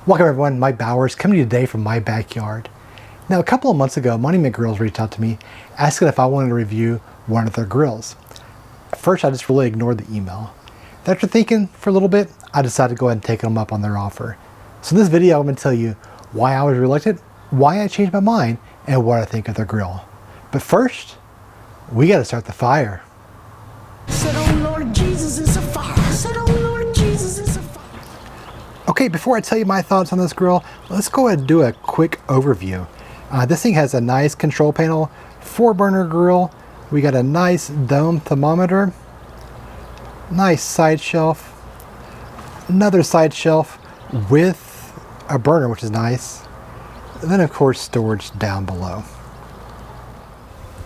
Welcome everyone, Mike Bowers coming to you today from my backyard. Now a couple of months ago, Monument Grills reached out to me asking if I wanted to review one of their grills. At first I just really ignored the email. After thinking for a little bit, I decided to go ahead and take them up on their offer. So in this video I'm going to tell you why I was reluctant, why I changed my mind, and what I think of their grill. But first, we got to start the fire. Said, oh Lord Jesus, it's a fire. Said, oh Lord Jesus, it's a fire. Okay, before I tell you my thoughts on this grill, let's go ahead and do a quick overview. This thing has a nice control panel, 4-burner grill. We got a nice dome thermometer, nice side shelf, another side shelf with a burner, which is nice. And then of course storage down below.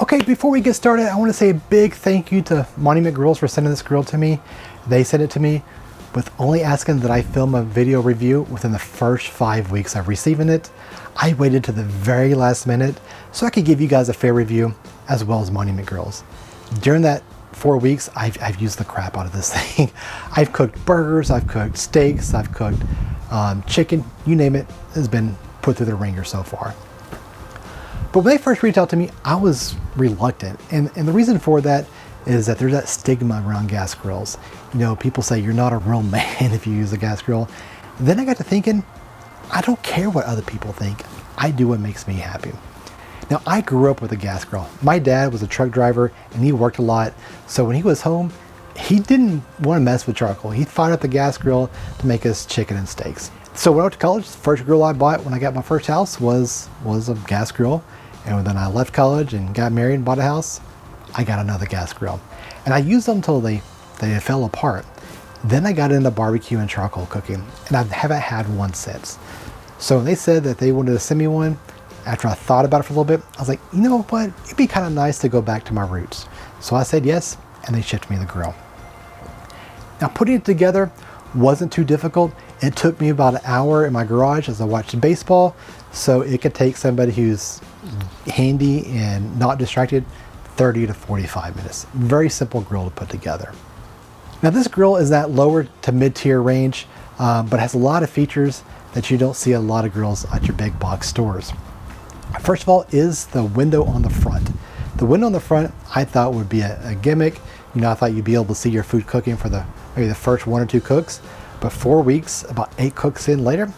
Okay, before we get started, I want to say a big thank you to Monument Grills for sending this grill to me. They sent it to me with only asking that I film a video review within the first 5 weeks of receiving it. I waited to the very last minute so I could give you guys a fair review as well as Monument Grills. During that 4 weeks, I've used the crap out of this thing. I've cooked burgers, I've cooked steaks, I've cooked chicken, you name it, has been put through the ringer so far. But when they first reached out to me, I was reluctant. And the reason for that is that there's that stigma around gas grills. You know, people say you're not a real man if you use a gas grill. Then I got to thinking, I don't care what other people think. I do what makes me happy. Now, I grew up with a gas grill. My dad was a truck driver and he worked a lot. So when he was home, he didn't want to mess with charcoal. He'd fire up the gas grill to make us chicken and steaks. So when I went to college, the first grill I bought when I got my first house was a gas grill. And then I left college and got married and bought a house, I got another gas grill. And I used them until they fell apart. Then I got into barbecue and charcoal cooking, and I haven't had one since. So when they said that they wanted to send me one, after I thought about it for a little bit, I was like, you know what, it'd be kind of nice to go back to my roots. So I said yes, and they shipped me the grill. Now putting it together wasn't too difficult. It took me about an hour in my garage as I watched baseball, so it could take somebody who's handy and not distracted 30 to 45 minutes. Very simple grill to put together. Now this grill is that lower to mid-tier range, but has a lot of features that you don't see a lot of grills at your big box stores. First of all is the window on the front. The window on the front I thought would be a gimmick. You know, I thought you'd be able to see your food cooking for maybe the first 1 or 2 cooks, but 4 weeks, about 8 cooks in later,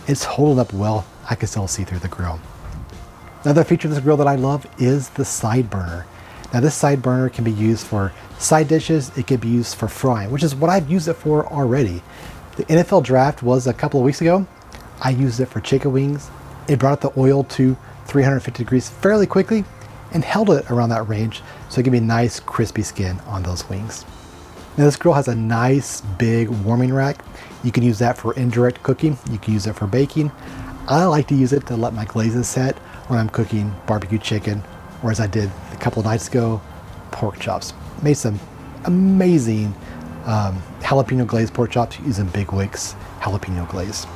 it's holding up well. I can still see through the grill. Another feature of this grill that I love is the side burner. Now this side burner can be used for side dishes, it can be used for frying, which is what I've used it for already. The NFL draft was a couple of weeks ago. I used it for chicken wings. It brought up the oil to 350 degrees fairly quickly and held it around that range so it can be nice crispy skin on those wings. Now this grill has a nice big warming rack. You can use that for indirect cooking. You can use it for baking. I like to use it to let my glazes set when I'm cooking barbecue chicken, or as I did a couple of nights ago, pork chops. Made some amazing jalapeno glazed pork chops using Big Wick's jalapeno glaze.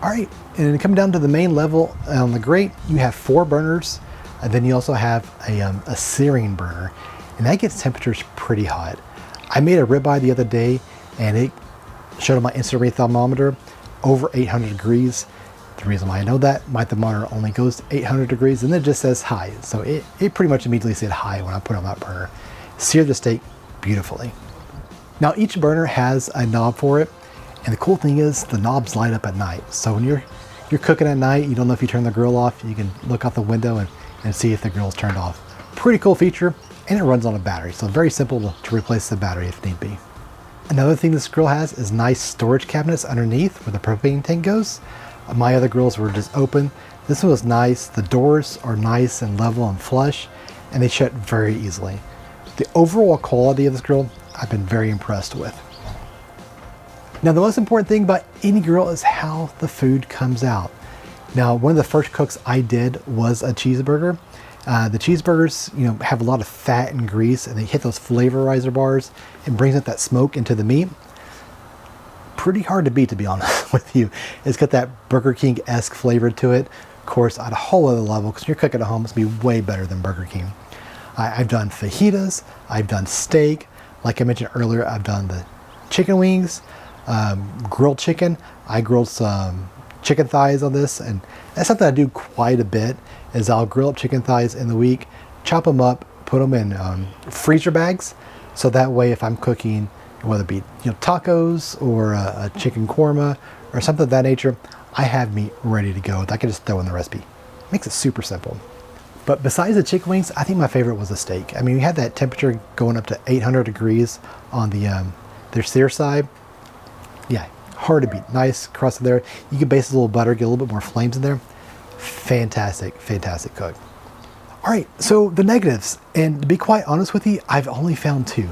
All right, and coming down to the main level on the grate, you have 4 burners, and then you also have a searing burner, and that gets temperatures pretty hot. I made a ribeye the other day, and it showed on my instant rate thermometer over 800 degrees. The reason why I know that, my thermometer only goes to 800 degrees and then it just says high. So it pretty much immediately said high when I put it on that burner. Seared the steak beautifully. Now each burner has a knob for it. And the cool thing is the knobs light up at night. So when you're cooking at night, you don't know if you turn the grill off, you can look out the window and see if the grill's turned off. Pretty cool feature, and it runs on a battery. So very simple to replace the battery if need be. Another thing this grill has is nice storage cabinets underneath where the propane tank goes. My other grills were just open. This one was nice. The doors are nice and level and flush, and they shut very easily. The overall quality of this grill, I've been very impressed with. Now, the most important thing about any grill is how the food comes out. Now, one of the first cooks I did was a cheeseburger. The cheeseburgers, you know, have a lot of fat and grease, and they hit those flavorizer bars and brings up that smoke into the meat. Pretty hard to beat, to be honest with you. It's got that Burger King-esque flavor to it. Of course, at a whole other level, because you're cooking at home, it's gonna be way better than Burger King. I've done fajitas, I've done steak. Like I mentioned earlier, I've done the chicken wings, grilled chicken. I grilled some chicken thighs on this, and that's something I do quite a bit. Is I'll grill up chicken thighs in the week, chop them up, put them in freezer bags, so that way if I'm cooking, whether it be tacos or a chicken korma or something of that nature, I have meat ready to go that I can just throw in the recipe. Makes it super simple. But besides the chicken wings, I think my favorite was the steak. I mean, we had that temperature going up to 800 degrees on the their sear side. Yeah, hard to beat. Nice crust in there. You can baste a little butter, get a little bit more flames in there. Fantastic, fantastic cook. All right, so the negatives, and to be quite honest with you, I've only found two.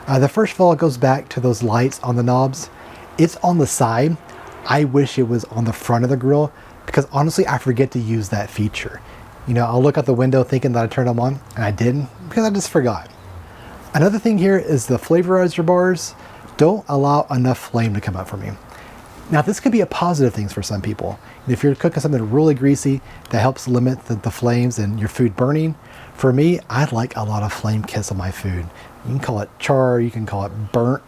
The first of all goes back to those lights on the knobs. It's on the side. I wish it was on the front of the grill, because honestly, I forget to use that feature. I'll look out the window thinking that I turned them on, and I didn't, because I just forgot. Another thing here is the flavorizer bars don't allow enough flame to come up for me. Now, this could be a positive thing for some people. If you're cooking something really greasy, that helps limit the flames and your food burning. For me, I like a lot of flame kiss on my food. You can call it char, you can call it burnt.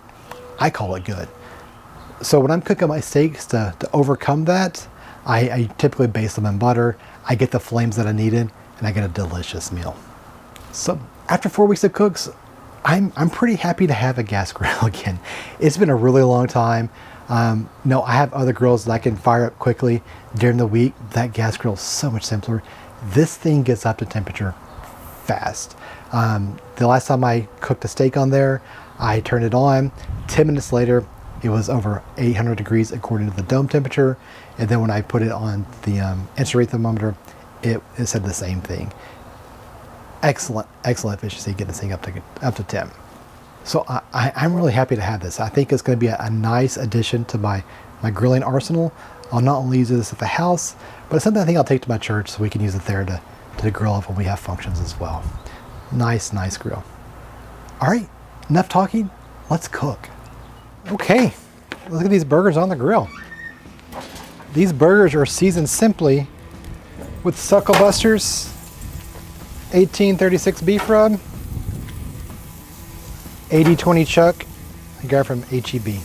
I call it good. So when I'm cooking my steaks to overcome that, I typically baste them in butter. I get the flames that I needed, and I get a delicious meal. So after 4 weeks of cooks, I'm pretty happy to have a gas grill again. It's been a really long time. No, I have other grills that I can fire up quickly during the week. That gas grill is so much simpler. This thing gets up to temperature fast. The last time I cooked a steak on there, I turned it on. 10 minutes later, it was over 800 degrees according to the dome temperature. And then when I put it on the instant thermometer, it said the same thing. Excellent, excellent efficiency getting this thing up to 10. So I'm really happy to have this. I think it's going to be a nice addition to my grilling arsenal. I'll not only use this at the house, but it's something I think I'll take to my church so we can use it there to grill up when we have functions as well. Nice, nice grill. All right, enough talking. Let's cook. Okay, look at these burgers on the grill. These burgers are seasoned simply with Suckle Buster's 1836 beef rub, 80/20 chuck, I got from HEB.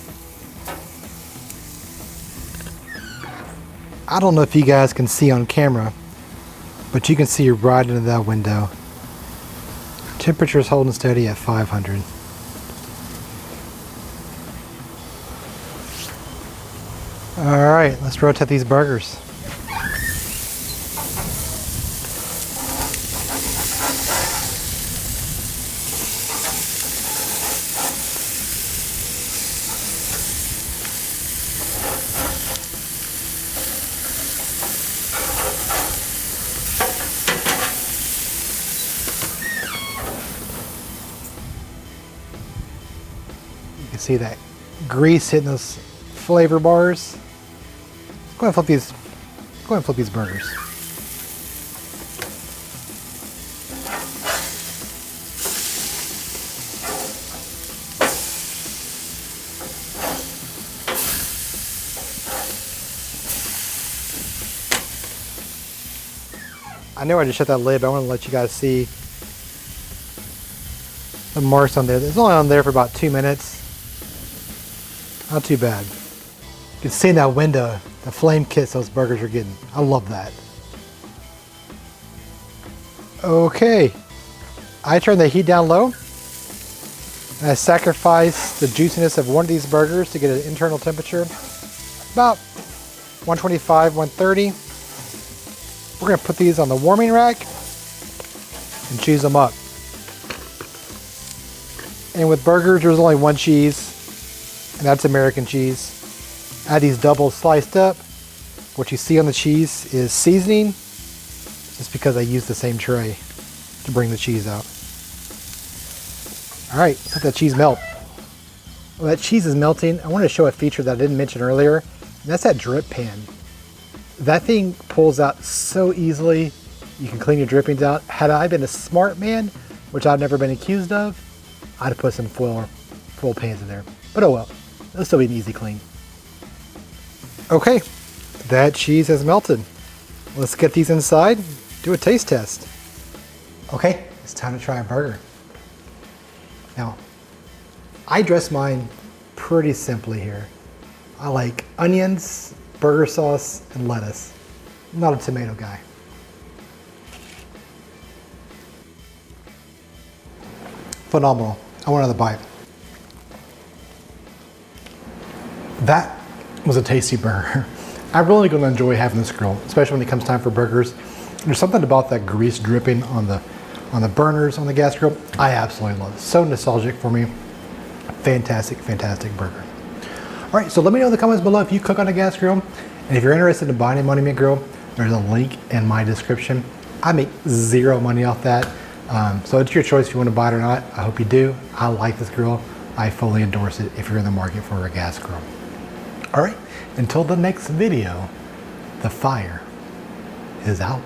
I don't know if you guys can see on camera, but you can see right into that window. Temperature's holding steady at 500. All right, let's rotate these burgers. You can see that grease hitting those flavor bars. Go ahead and flip these burgers. I know I just shut that lid, but I want to let you guys see the marks on there. It's only on there for about 2 minutes. Not too bad. You can see in that window the flame kiss those burgers are getting. I love that. Okay, I turned the heat down low. And I sacrificed the juiciness of one of these burgers to get an internal temperature about 125, 130. We're gonna put these on the warming rack and cheese them up. And with burgers, there's only one cheese, and that's American cheese. I had these double sliced up. What you see on the cheese is seasoning, just because I used the same tray to bring the cheese out. All right, let that cheese melt. Well, that cheese is melting. I wanted to show a feature that I didn't mention earlier, and that's that drip pan. That thing pulls out so easily. You can clean your drippings out. Had I been a smart man, which I've never been accused of, I'd have put some foil pans in there. But oh well, it'll still be an easy clean. Okay, that cheese has melted. Let's get these inside, do a taste test. Okay, it's time to try a burger. Now, I dress mine pretty simply here. I like onions burger sauce and lettuce. Not a tomato guy. Phenomenal. I want another bite. That was a tasty burger. I'm really going to enjoy having this grill, especially when it comes time for burgers. There's something about that grease dripping on the burners on the gas grill. I absolutely love it. So nostalgic for me. Fantastic, fantastic burger. All right, so let me know in the comments below if you cook on a gas grill. And if you're interested in buying a Monument grill, there's a link in my description. I make zero money off that. So it's your choice if you want to buy it or not. I hope you do. I like this grill. I fully endorse it if you're in the market for a gas grill. All right, until the next video, the fire is out.